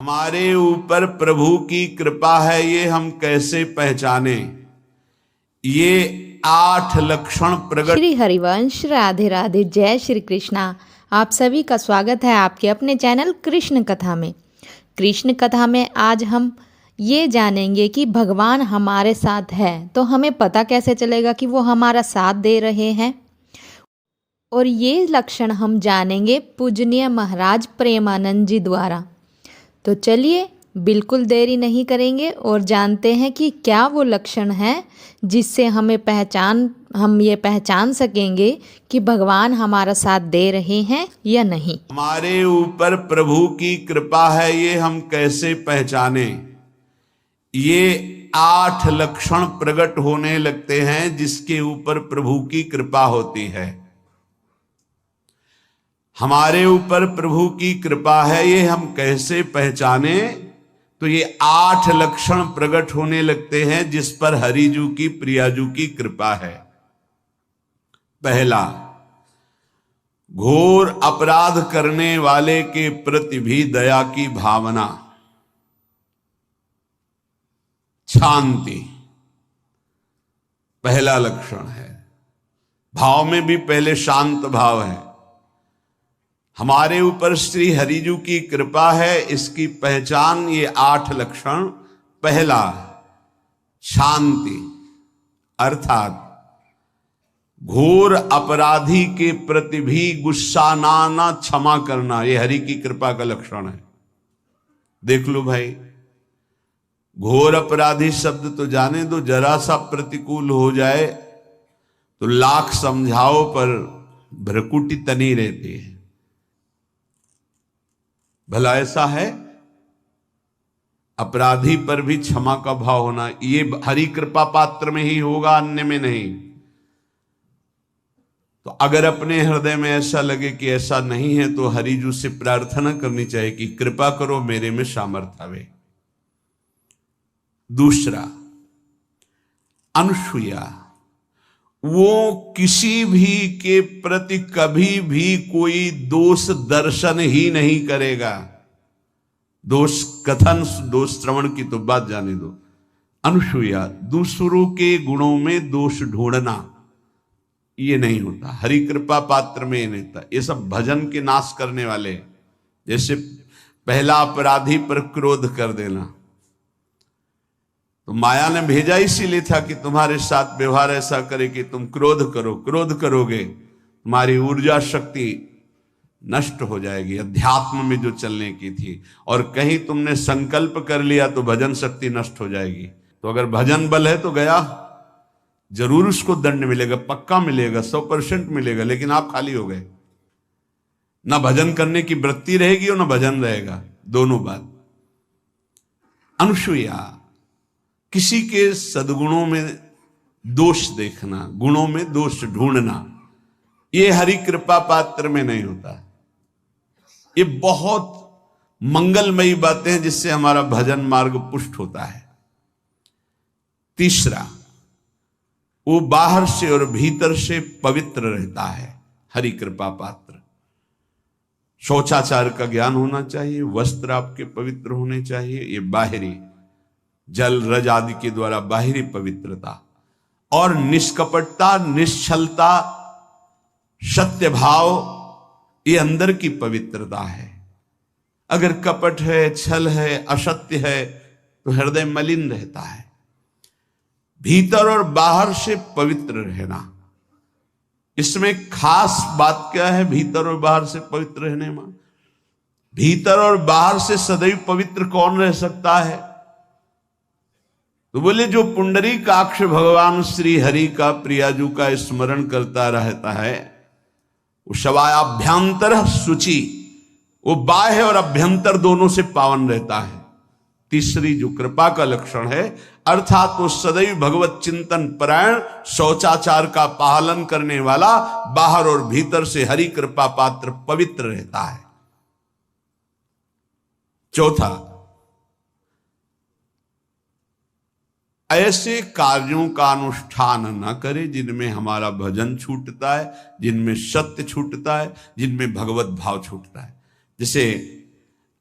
हमारे ऊपर प्रभु की कृपा है, ये हम कैसे पहचाने? ये 8 लक्षण प्रकट। श्री हरिवंश राधे राधे, जय श्री कृष्णा। आप सभी का स्वागत है आपके अपने चैनल कृष्ण कथा में। कृष्ण कथा में आज हम ये जानेंगे कि भगवान हमारे साथ है तो हमें पता कैसे चलेगा कि वो हमारा साथ दे रहे हैं। और ये लक्षण हम जानेंगे पूजनीय महाराज प्रेमानंद जी द्वारा। तो चलिए बिल्कुल देरी नहीं करेंगे और जानते हैं कि क्या वो लक्षण हैं जिससे हम ये पहचान सकेंगे कि भगवान हमारा साथ दे रहे हैं या नहीं। हमारे ऊपर प्रभु की कृपा है, ये हम कैसे पहचाने? ये 8 लक्षण प्रकट होने लगते हैं जिसके ऊपर प्रभु की कृपा होती है। हमारे ऊपर प्रभु की कृपा है, ये हम कैसे पहचाने? तो ये 8 लक्षण प्रकट होने लगते हैं जिस पर हरिजू की प्रियाजू की कृपा है। पहला, घोर अपराध करने वाले के प्रति भी दया की भावना, शांति पहला लक्षण है। भाव में भी पहले शांत भाव है। हमारे ऊपर श्री हरिजू की कृपा है, इसकी पहचान ये 8 लक्षण। पहला, शांति, अर्थात घोर अपराधी के प्रति भी गुस्सा ना क्षमा करना, ये हरि की कृपा का लक्षण है। देख लो भाई, घोर अपराधी शब्द तो जाने दो, जरा सा प्रतिकूल हो जाए तो लाख समझाओ पर भ्रकुटी तनी रहती है। भला ऐसा है? अपराधी पर भी क्षमा का भाव होना, ये हरि कृपा पात्र में ही होगा, अन्य में नहीं। तो अगर अपने हृदय में ऐसा लगे कि ऐसा नहीं है तो हरिजू से प्रार्थना करनी चाहिए कि कृपा करो, मेरे में सामर्थ्य आवे। दूसरा, अनुसूया, वो किसी भी के प्रति कभी भी कोई दोष दर्शन ही नहीं करेगा। दोष कथन, दोष श्रवण की तो बात जाने दो। अनुसूया, दूसरों के गुणों में दोष ढूंढना, ये नहीं होता। हरि कृपा पात्र में ये नहीं होता। ये सब भजन के नाश करने वाले। जैसे पहला अपराधी पर क्रोध कर देना, तो माया ने भेजा इसीलिए था कि तुम्हारे साथ व्यवहार ऐसा करे कि तुम क्रोध करो। क्रोध करोगे तुम्हारी ऊर्जा शक्ति नष्ट हो जाएगी, अध्यात्म में जो चलने की थी। और कहीं तुमने संकल्प कर लिया तो भजन शक्ति नष्ट हो जाएगी। तो अगर भजन बल है तो गया, जरूर उसको दंड मिलेगा, पक्का मिलेगा, 100% मिलेगा, लेकिन आप खाली हो गए। ना भजन करने की वृत्ति रहेगी और ना भजन रहेगा, दोनों बात। अनुसूया, किसी के सद्गुणों में दोष देखना, गुणों में दोष ढूंढना, ये हरि कृपा पात्र में नहीं होता। ये बहुत मंगलमयी बातें हैं जिससे हमारा भजन मार्ग पुष्ट होता है। तीसरा, वो बाहर से और भीतर से पवित्र रहता है, हरि कृपा पात्र। शौचाचार का ज्ञान होना चाहिए, वस्त्र आपके पवित्र होने चाहिए, ये बाहरी जल रज आदि के द्वारा बाहरी पवित्रता। और निष्कपटता, निश्चलता, सत्य भाव, ये अंदर की पवित्रता है। अगर कपट है, छल है, असत्य है तो हृदय मलिन रहता है। भीतर और बाहर से पवित्र रहना, इसमें खास बात क्या है? भीतर और बाहर से पवित्र रहने में, भीतर और बाहर से सदैव पवित्र कौन रह सकता है? तो बोले, जो पुंडरीकाक्ष भगवान श्री हरि का प्रियाजू का स्मरण करता रहता है, वो शवायाभ्यंतर शुचि, वो बाह्य और अभ्यंतर दोनों से पावन रहता है। तीसरी जो कृपा का लक्षण है, अर्थात वो सदैव भगवत चिंतन परायण, शौचाचार का पालन करने वाला, बाहर और भीतर से हरि कृपा पात्र पवित्र रहता है। चौथा, ऐसे कार्यों का अनुष्ठान न करे जिनमें हमारा भजन छूटता है, जिनमें सत्य छूटता है, जिनमें भगवत भाव छूटता है। जैसे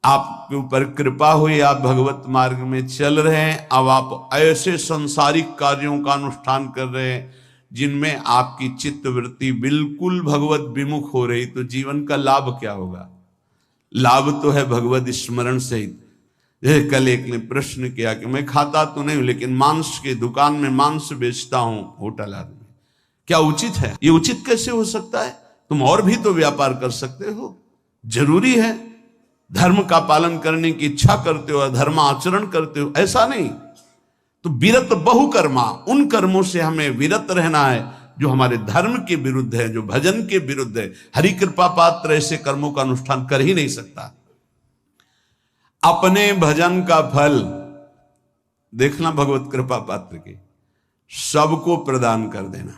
आपके ऊपर कृपा हुई, आप भगवत मार्ग में चल रहे हैं। अब आप ऐसे संसारिक कार्यों का अनुष्ठान कर रहे हैं जिनमें आपकी चित्तवृत्ति बिल्कुल भगवत विमुख हो रही, तो जीवन का लाभ क्या होगा? लाभ तो है भगवत स्मरण सहित। जैसे कल एक ने प्रश्न किया कि मैं खाता तो नहीं हूं लेकिन मांस की दुकान में मांस बेचता हूं, होटल आदमी, क्या उचित है? ये उचित कैसे हो सकता है? तुम और भी तो व्यापार कर सकते हो। जरूरी है धर्म का पालन करने की इच्छा करते हो, धर्म आचरण करते हो, ऐसा नहीं। तो विरत बहुकर्मा, उन कर्मों से हमें विरत रहना है जो हमारे धर्म के विरुद्ध है, जो भजन के विरुद्ध है। हरि कृपा पात्र ऐसे कर्मों का अनुष्ठान कर ही नहीं सकता। अपने भजन का फल देखना भगवत कृपा पात्र के, सबको प्रदान कर देना।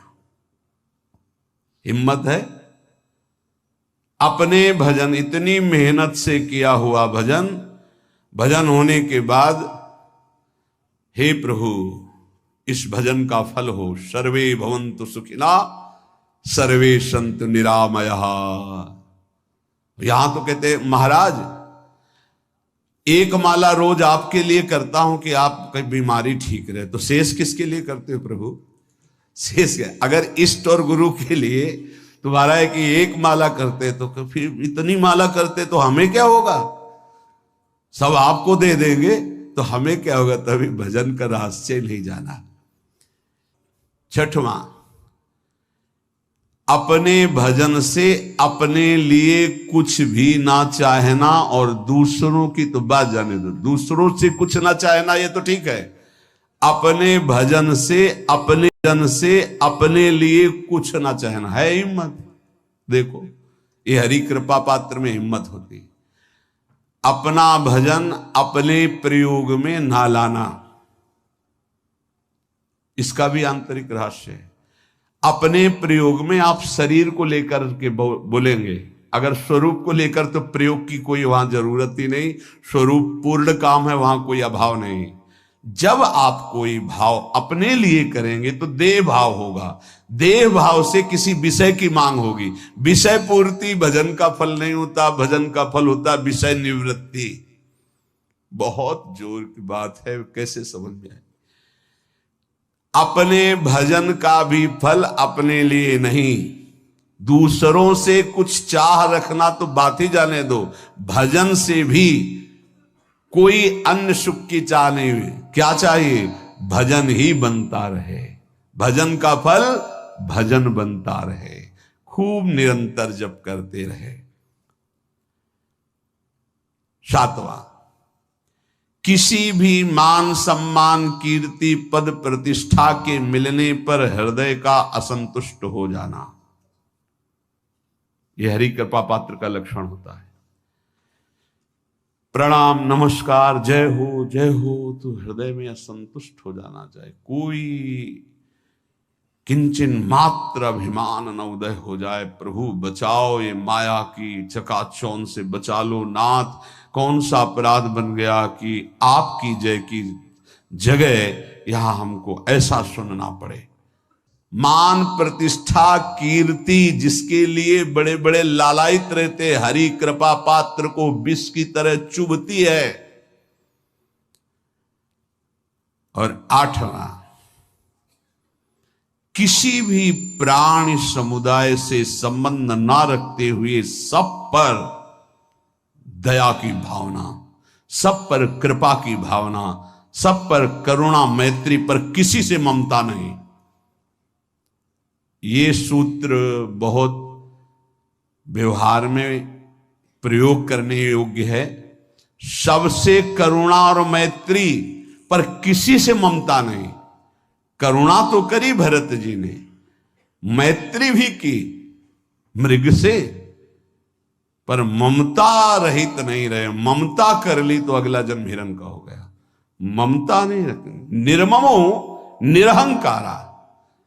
हिम्मत है? अपने भजन, इतनी मेहनत से किया हुआ भजन, भजन होने के बाद हे प्रभु इस भजन का फल हो, सर्वे भवन्तु सुखिना सर्वे सन्तु निरामयः। यहां तो कहते महाराज एक माला रोज आपके लिए करता हूं कि आपकी बीमारी ठीक रहे, तो शेष किसके लिए करते हो प्रभु? शेष क्या? अगर इष्ट और गुरु के लिए तुम्हारा है कि एक माला करते तो फिर इतनी माला करते तो हमें क्या होगा? सब आपको दे देंगे तो हमें क्या होगा? तभी भजन का रहस्य नहीं जाना। छठवां, अपने भजन से अपने लिए कुछ भी ना चाहना और दूसरों की तो बात जाने दो, दूसरों से कुछ ना चाहना ये तो ठीक है। अपने भजन से अपने लिए कुछ ना चाहना है हिम्मत। देखो ये हरि कृपा पात्र में हिम्मत होती है। अपना भजन अपने प्रयोग में ना लाना, इसका भी आंतरिक रहस्य है। अपने प्रयोग में आप शरीर को लेकर के बोलेंगे, अगर स्वरूप को लेकर तो प्रयोग की कोई वहां जरूरत ही नहीं, स्वरूप पूर्ण काम है, वहां कोई अभाव नहीं। जब आप कोई भाव अपने लिए करेंगे तो देह भाव होगा, देह भाव से किसी विषय की मांग होगी। विषय पूर्ति भजन का फल नहीं होता, भजन का फल होता विषय निवृत्ति। बहुत जोर की बात है, कैसे समझ में आए? अपने भजन का भी फल अपने लिए नहीं, दूसरों से कुछ चाह रखना तो बात ही जाने दो, भजन से भी कोई अन्य सुख की चाह नहीं हुई। क्या चाहिए? भजन ही बनता रहे, भजन का फल भजन बनता रहे, खूब निरंतर जप करते रहे। सातवां, किसी भी मान सम्मान कीर्ति पद प्रतिष्ठा के मिलने पर हृदय का असंतुष्ट हो जाना, यह हरि कृपा पात्र का लक्षण होता है। प्रणाम नमस्कार जय हो तो हृदय में असंतुष्ट हो जाना चाहिए। कोई किंचन मात्र अभिमान न उदय हो जाए। प्रभु बचाओ, ये माया की चकाचौंध से बचा लो नाथ। कौन सा अपराध बन गया कि आपकी जय की जगह यहां हमको ऐसा सुनना पड़े। मान प्रतिष्ठा कीर्ति जिसके लिए बड़े बड़े लालायित रहते, हरि कृपा पात्र को विष की तरह चुभती है। और आठवां, किसी भी प्राणी समुदाय से संबंध ना रखते हुए सब पर दया की भावना, सब पर कृपा की भावना, सब पर करुणा मैत्री पर किसी से ममता नहीं। ये सूत्र बहुत व्यवहार में प्रयोग करने योग्य है। सबसे करुणा और मैत्री पर किसी से ममता नहीं। करुणा तो करी भरत जी ने, मैत्री भी की मृग से, पर ममता रहित नहीं रहे। ममता कर ली तो अगला जन्म हिरण का हो गया। ममता नहीं रखनी। निर्ममो निरहंकारा,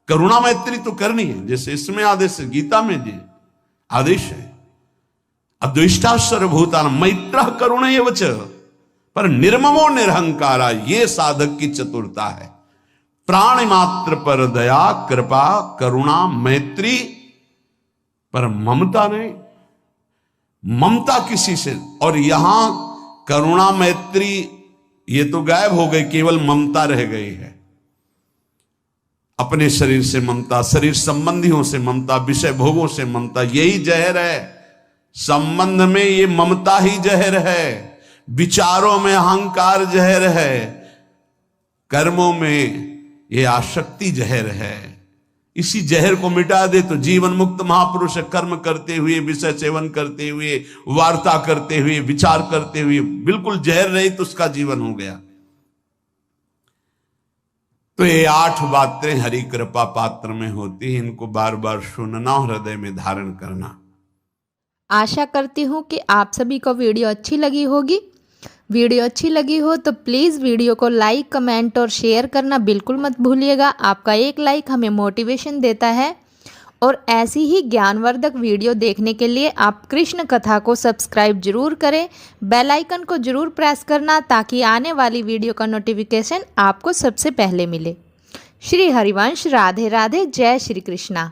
करुणा मैत्री तो करनी है, जैसे इसमें आदेश है, गीता में जी आदेश है, अद्वेष्टा सर्वभूतान मैत्र करुण एवच, पर निर्ममो निरहंकारा, ये साधक की चतुरता है। प्राणी मात्र पर दया कृपा करुणा मैत्री, पर ममता नहीं। ममता किसी से, और यहां करुणा मैत्री ये तो गायब हो गई, केवल ममता रह गई है। अपने शरीर से ममता, शरीर संबंधियों से ममता, विषय भोगों से ममता, यही जहर है। संबंध में ये ममता ही जहर है, विचारों में अहंकार जहर है, कर्मों में ये आसक्ति जहर है। इसी जहर को मिटा दे तो जीवन मुक्त महापुरुष कर्म करते हुए, विषय सेवन करते हुए, वार्ता करते हुए, विचार करते हुए बिल्कुल जहर रहित उसका जीवन हो गया। तो ये 8 बातें हरि कृपा पात्र में होती, इनको बार बार सुनना, हृदय में धारण करना। आशा करती हूँ कि आप सभी को वीडियो अच्छी लगी होगी। वीडियो अच्छी लगी हो तो प्लीज़ वीडियो को लाइक, कमेंट और शेयर करना बिल्कुल मत भूलिएगा। आपका एक लाइक हमें मोटिवेशन देता है। और ऐसी ही ज्ञानवर्धक वीडियो देखने के लिए आप कृष्ण कथा को सब्सक्राइब जरूर करें, बेल आइकन को जरूर प्रेस करना ताकि आने वाली वीडियो का नोटिफिकेशन आपको सबसे पहले मिले। श्री हरिवंश। राधे राधे। जय श्री कृष्णा।